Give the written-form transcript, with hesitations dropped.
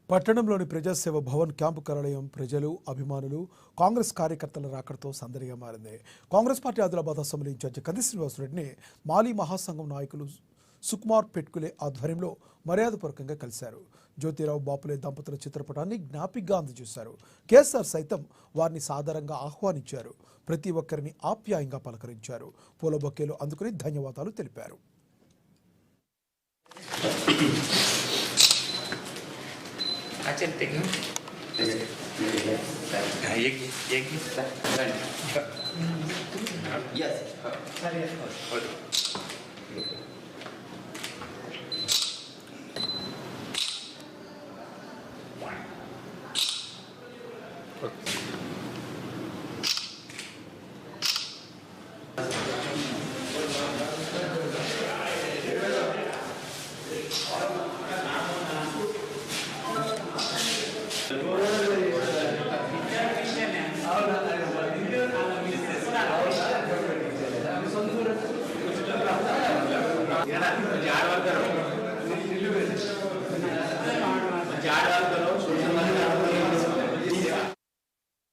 పట్టణంలోని ప్రజాసేవ భవన్ క్యాంపు కార్యాలయం ప్రజలు అభిమానులు కాంగ్రెస్ కార్యకర్తల రాకడతో సందడిగా మారింది. Congress party Adilabad assembly incharge Kandi శ్రీనివాసరెడ్డిని మాలీ మహాసంఘం నాయకులు సుకుమార్ పెట్కులే ఆధ్వర్యంలో మర్యాదపూర్వకంగా కలిశారు. జ్యోతిరావు బాపులే దంపతుల చిత్రపటాన్ని జ్ఞాపికగా అందజేశారు. కేసీఆర్ సైతం వారిని సాదరంగా ఆహ్వానించారు. ప్రతి ఒక్కరిని ఆప్యాయంగా పలకరించారు. పూల బొకేలు అందుకుని ధన్యవాదాలు తెలిపారు. జాడ